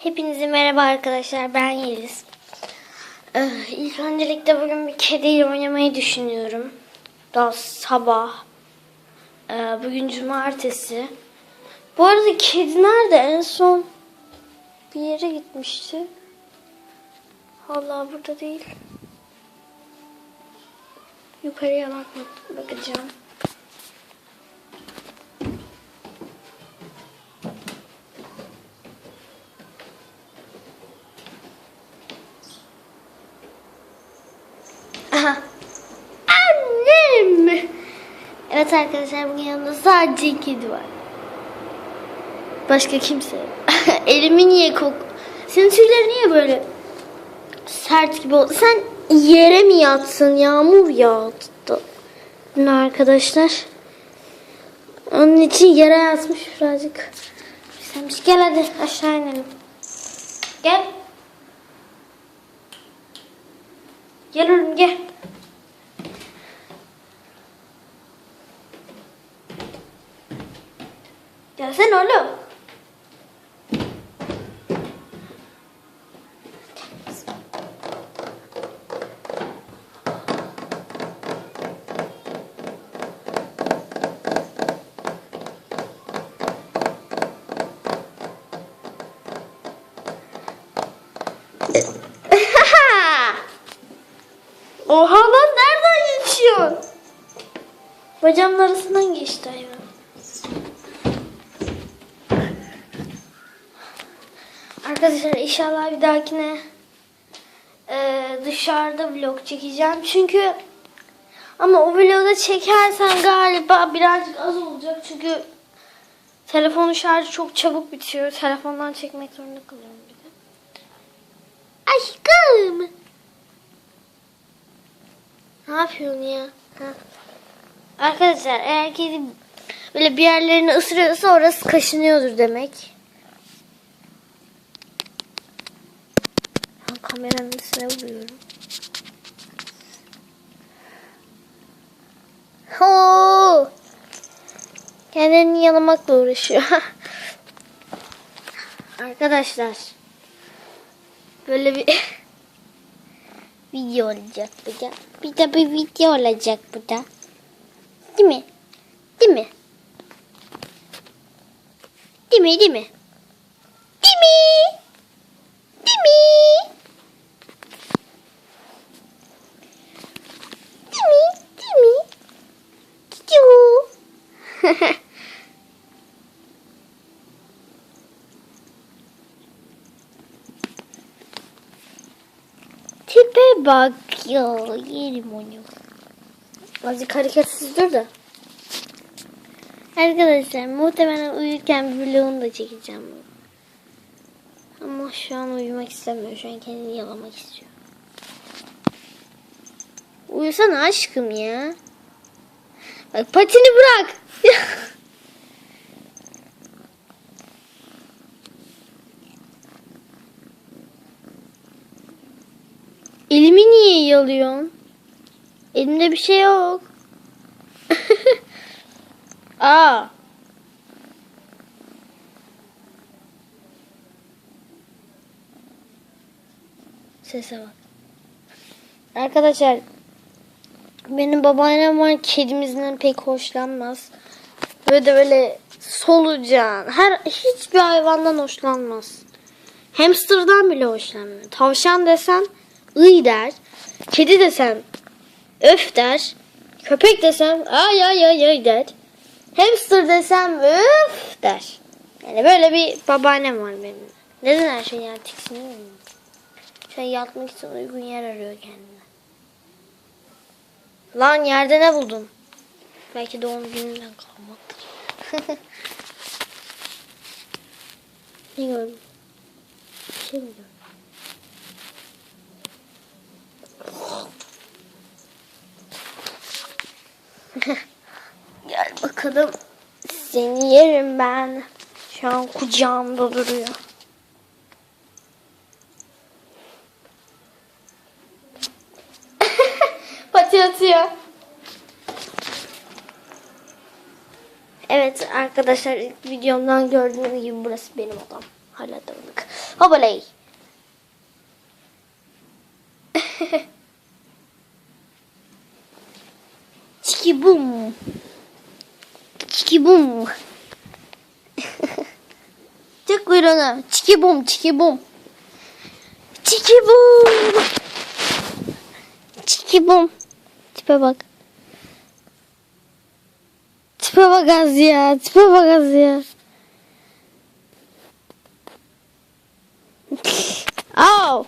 Hepinize merhaba arkadaşlar, ben Yeliz. İlk öncelikle bugün bir kediyle oynamayı düşünüyorum. Daha sabah. Bugün cumartesi. Bu arada kedi nerede? En son bir yere gitmişti. Vallahi burada değil. Yukarıya bakacağım. Aha. Annem. Evet arkadaşlar, bugün yanımda sadece kedi var. Başka kimse yok. Elimi niye Senin tüyleri niye böyle sert gibi oldu? Sen yere mi yatsın? Yağmur yağdı. Ne arkadaşlar? Onun için yere yatmış birazcık. Senmiş. Gel hadi aşağı inelim. Gel. Gel oğlum gel. Gelsene oğlum. Oha lan, nereden geçiyorsun? Bacağımın arasından geçti hayvan. Arkadaşlar inşallah bir dahakine dışarıda vlog çekeceğim. Çünkü ama o vlogu çekersen galiba birazcık az olacak. Çünkü telefonun şarjı çok çabuk bitiyor. Telefondan çekmek zorunda kalıyorum bir de. Aşkım. Ne yapıyorsun ya? Ha. Arkadaşlar eğer kedi böyle bir yerlerini ısırıyorsa orası kaşınıyordur demek. Ben kameranın üstüne vuruyorum. Oo! Kendini yalamakla uğraşıyor. Arkadaşlar böyle bir video olacak burada. Bir de bir video olacak burada. Değil mi? Değil mi? Değil mi? Değil mi? Değil mi? Değil mi? Değil mi? Değil mi? Ciu. Tipe bak ya, yerim onu. Azıcık hareketsiz dur da. Arkadaşlar muhtemelen uyurken bir vlogunu da çekeceğim. Ama şu an uyumak istemiyor. Şu an kendini yalamak istiyor. Uyusana aşkım ya. Bak patini bırak. Elimi niye yalıyorsun? Elimde bir şey yok. Aa. Sese bak. Arkadaşlar benim babaannem var, kedimizden pek hoşlanmaz. Böyle solucan, hiçbir hayvandan hoşlanmaz. Hamsterdan bile hoşlanmıyor. Tavşan desem ıy der. Kedi desem öf der. Köpek desem ay ay ay ay der. Hamster desem öf der. Yani böyle bir babaannem var benim. Neden her şey tiksiniyor mu? Şu an yatmak için uygun yer arıyor kendine. Lan yerde ne buldun? Belki doğum gününden kalmaktır. Ne gördün? Bir şey mi gördün? Gel bakalım. Seni yerim ben. Şu an kucağımda duruyor. Pati atıyor. Evet arkadaşlar, ilk videomdan gördüğünüz gibi burası benim odam. Hala dağınık. Hobalay. Çiki bum. Çiki bum. Tek kuyruğunu. Çiki bum, çiki bum. Çiki bum. Çiki bum. Tipe bak. Tipe bak az ya. Tipe bak az ya. Au.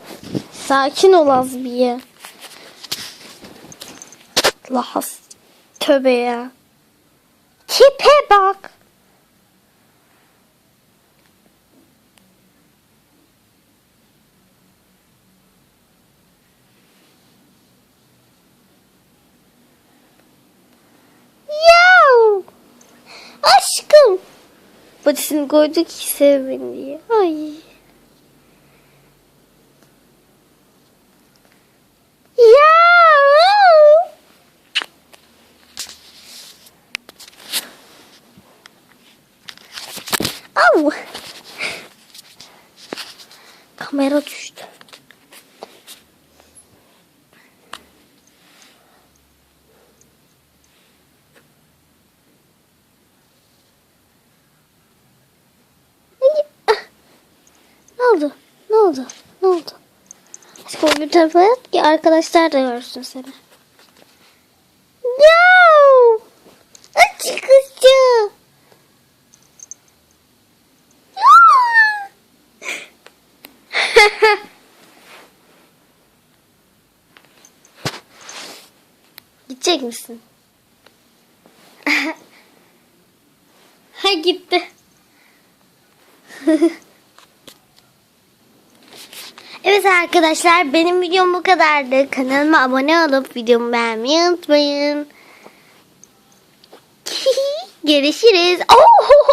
Sakin ol az bir ya. Lahas. Tövbe ya. Tipe bak. Yav. Aşkım. Patisini koyduk ki sev beni diye. Ay. Au. Kamera düştü. Ne oldu? Ne oldu? Ne oldu? Aşkım bir tarafa yat ki arkadaşlar da görsün seni. Yav! Açık kızcağım. Gidecek misin? Ha gitti. Evet arkadaşlar benim videom bu kadardı. Kanalıma abone olup videomu beğenmeyi unutmayın. Görüşürüz. Oh!